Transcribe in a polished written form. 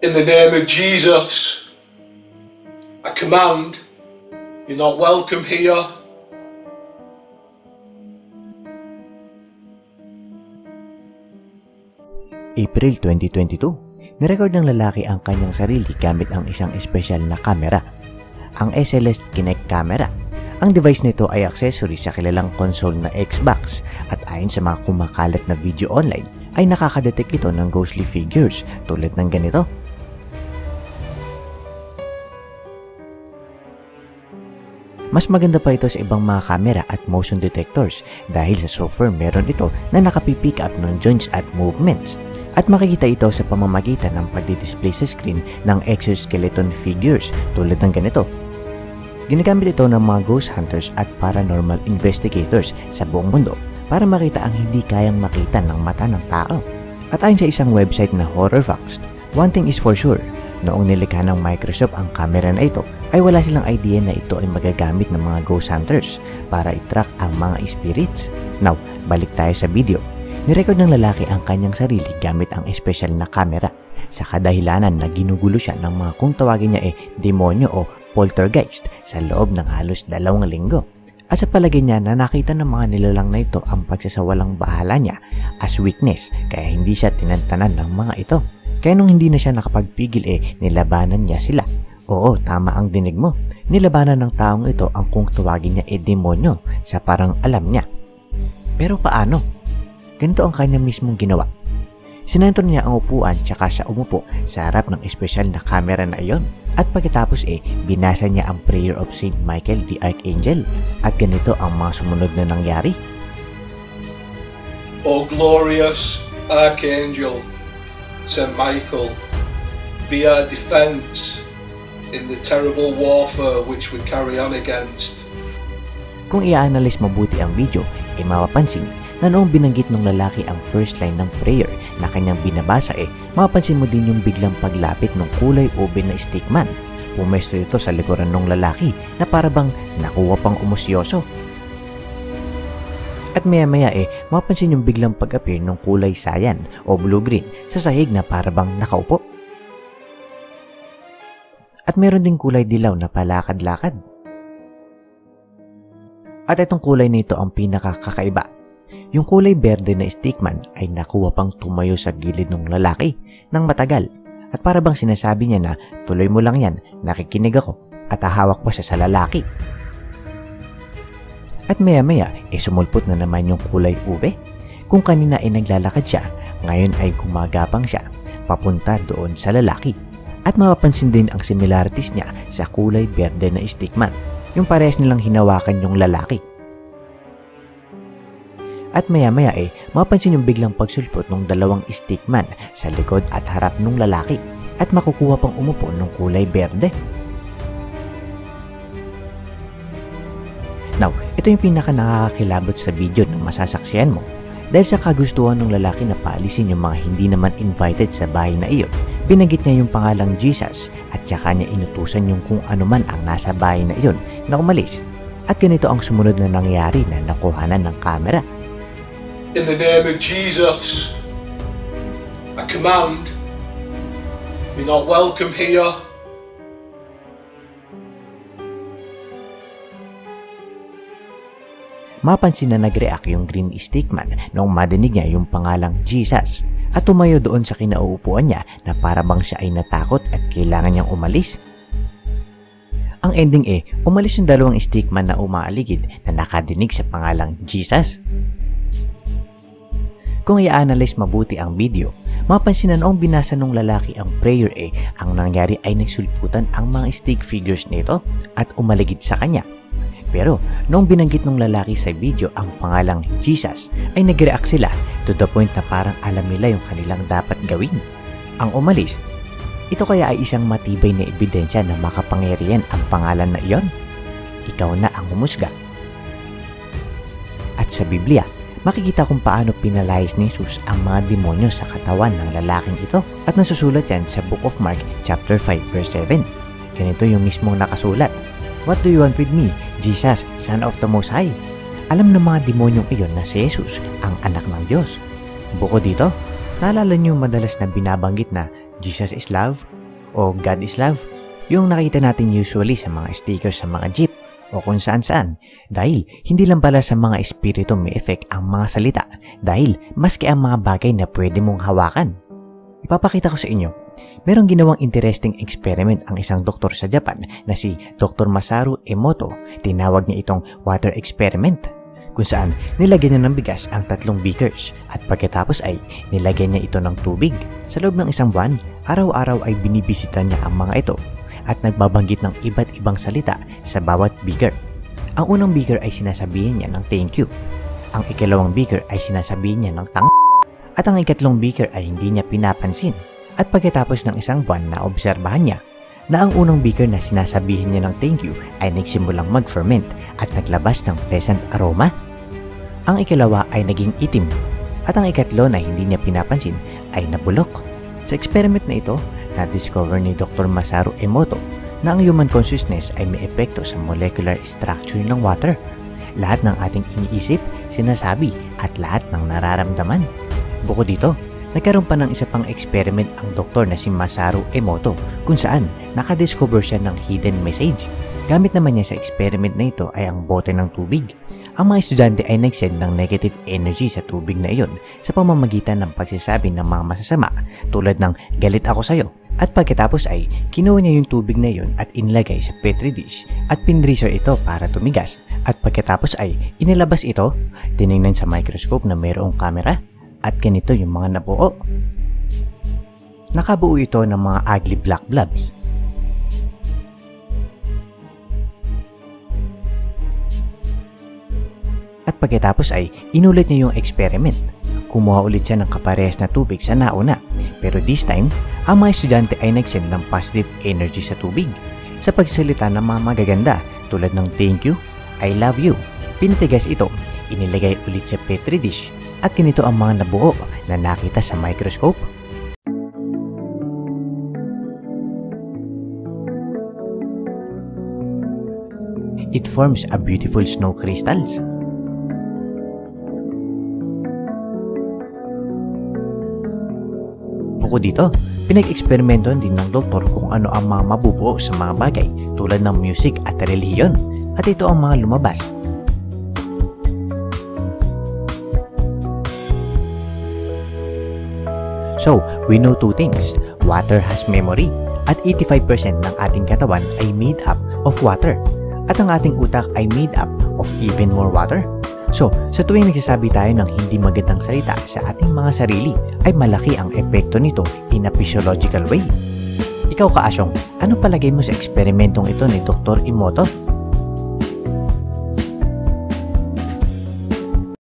In the name of Jesus, I command, you're not welcome here. April 2022, nirecord ng lalaki ang kanyang sarili gamit ang isang espesyal na kamera, ang SLS Kinect camera. Ang device nito ay accessory sa kilalang console na Xbox at ayon sa mga kumakalat na video online ay nakakadetect ito ng ghostly figures tulad ng ganito. Mas maganda pa ito sa ibang mga camera at motion detectors dahil sa software meron ito na nakapipick up ng joints at movements. At makikita ito sa pamamagitan ng pagdi-display sa screen ng exoskeleton figures tulad ng ganito. Ginagamit ito ng mga ghost hunters at paranormal investigators sa buong mundo para makita ang hindi kayang makita ng mata ng tao. At ayon sa isang website na HorrorFacts, one thing is for sure, noong nilikha ng Microsoft ang camera na ito, ay wala silang idea na ito ay magagamit ng mga ghost hunters para i-track ang mga spirits. Now, balik tayo sa video. Nirecord ng lalaki ang kanyang sarili gamit ang espesyal na camera sa kadahilanan na ginugulo siya ng mga kung tawagin niya demonyo o poltergeist sa loob ng halos 2 linggo. At sa palagay niya na nakita ng mga nilalang na ito ang pagsasawalang bahala niya as weakness kaya hindi siya tinantanan ng mga ito. Kaya nung hindi na siya nakapagpigil nilabanan niya sila. Oo, tama ang dinig mo. Nilabanan ng taong ito ang kung tawagin niya demonyo sa parang alam niya. Pero paano? Ganito ang kanya mismong ginawa. Sinentro niya ang upuan tsaka siya umupo sa harap ng espesyal na camera na iyon. At pagkatapos binasa niya ang prayer of Saint Michael the Archangel. At ganito ang mga sumunod na nangyari. O glorious Archangel, Saint Michael, be our defense in the terrible warfare which we carry on against. Kung i-analyze mabuti ang video, mapapansin na noong binanggit ng lalaki ang first line ng prayer na kanyang binabasa mapapansin mo din yung biglang paglapit ng kulay ube na stickman. Pumesto ito sa likuran ng lalaki na parabang nakuha pang umusyoso. At maya-maya mapapansin yung biglang pag-appear ng kulay cyan o blue-green sa sahig na parabang nakaupo. At meron ding kulay dilaw na palakad-lakad. At itong kulay nito ang pinakakakaiba. Yung kulay berde na stickman ay nakuha pang tumayo sa gilid ng lalaki ng matagal. At parabang sinasabi niya na tuloy mo lang yan, nakikinig ako at hahawak pa siya sa lalaki. At maya-maya sumulpot na naman yung kulay ube. Kung kanina naglalakad siya, ngayon ay gumagapang siya papunta doon sa lalaki. At mapapansin din ang similarities niya sa kulay berde na stickman. Yung parehas nilang hinawakan yung lalaki. At maya-maya mapapansin yung biglang pagsulpot ng 2 stickman sa likod at harap ng lalaki. At makukuha pang umupo ng kulay berde. Now, ito yung pinaka nakakakilabot sa video na masasaksihan mo. Dahil sa kagustuhan ng lalaki na paalisin yung mga hindi naman invited sa bahay na iyon, binanggit niya yung pangalang Jesus at saka niya inutusan yung kung ano man ang nasa bahay na iyon na umalis. At ganito ang sumunod na nangyari na nakuhanan ng camera. In the name of Jesus, I command, you're not welcome here. Mapansin na nag-react yung green stickman noong madinig niya yung pangalang Jesus at tumayo doon sa kinauupuan niya na parabang siya ay natakot at kailangan niyang umalis. Ang ending umalis yung 2 stickman na umaaligid na nakadinig sa pangalang Jesus. Kung i-analyze mabuti ang video, mapansin na noong binasa ng lalaki ang prayer ang nangyari ay nagsulputan ang mga stick figures nito at umaligid sa kanya. Pero noong binanggit ng lalaki sa video ang pangalang Jesus ay nag-react sila to the point na parang alam nila yung kanilang dapat gawin. Ang umalis, ito kaya ay isang matibay na ebidensya na makapangyarihan ang pangalan na iyon? Ikaw na ang humusga. At sa Biblia, makikita kung paano pinalayas ni Jesus ang mga demonyo sa katawan ng lalaking ito. At nasusulat yan sa Book of Mark chapter 5 verse 7. Ganito yung mismong nakasulat. What do you want with me, Jesus, Son of the Most High? Alam ng mga demonyong iyon na si Jesus ang anak ng Diyos. Bukod dito, naalala niyo madalas na binabanggit na Jesus is love o God is love, yung nakita natin usually sa mga stickers sa mga jeep o kung saan-saan. Dahil hindi lang pala sa mga espiritu may effect ang mga salita, dahil maski ang mga bagay na pwede mong hawakan. Ipapakita ko sa inyo, merong ginawang interesting experiment ang isang doktor sa Japan na si Dr. Masaru Emoto. Tinawag niya itong water experiment, kung saan nilagyan niya ng bigas ang 3 beakers at pagkatapos ay nilagyan niya ito ng tubig. Sa loob ng isang buwan, araw-araw ay binibisita niya ang mga ito at nagbabanggit ng iba't ibang salita sa bawat beaker. Ang unang beaker ay sinasabihin niya ng thank you. Ang ikalawang beaker ay sinasabihin niya ng tang. At ang ikatlong beaker ay hindi niya pinapansin. At pagkatapos ng isang buwan na obserbahan niya na ang unang beaker na sinasabihin niya ng thank you ay nagsimulang mag-ferment at naglabas ng pleasant aroma. Ang ikalawa ay naging itim at ang ikatlo na hindi niya pinapansin ay nabulok. Sa experiment na ito, na-discover ni Dr. Masaru Emoto na ang human consciousness ay may epekto sa molecular structure ng water. Lahat ng ating iniisip, sinasabi at lahat ng nararamdaman. Bukod dito, nagkaroon pa ng isa pang experiment ang doktor na si Masaru Emoto kung saan nakadiscover siya ng hidden message. Gamit naman niya sa experiment na ito ay ang bote ng tubig. Ang mga estudyante ay nag-send ng negative energy sa tubig na iyon sa pamamagitan ng pagsasabi ng mga masasama tulad ng galit ako sa'yo. At pagkatapos ay kinuha niya yung tubig na iyon at inilagay sa petri dish at pinreaser ito para tumigas. At pagkatapos ay inilabas ito, tinignan sa microscope na mayroong camera at ganito yung mga nabuo. Nakabuo ito ng mga ugly black blobs. At pagkatapos ay inulit niya yung experiment. Kumuha ulit siya ng kaparehas na tubig sa nauna. Pero this time, ang mga estudyante ay nag-send ng positive energy sa tubig. Sa pagsalita ng mga magaganda tulad ng thank you, I love you. Pinatigas ito, inilagay ulit sa petri dish. At ganito ang mga nabuo na nakita sa microscope. It forms a beautiful snow crystals. Bukod dito, pinag-eksperimentohan din ng doktor kung ano ang mga mabubuo sa mga bagay tulad ng music at relihiyon, at ito ang mga lumabas. So, we know two things. Water has memory at 85% ng ating katawan ay made up of water at ang ating utak ay made up of even more water. So, sa tuwing nagsasabi tayo ng hindi magandang salita sa ating mga sarili, ay malaki ang epekto nito in a physiological way. Ikaw, Kaasyong, ano palagay mo sa eksperimentong ito ni Dr. Emoto?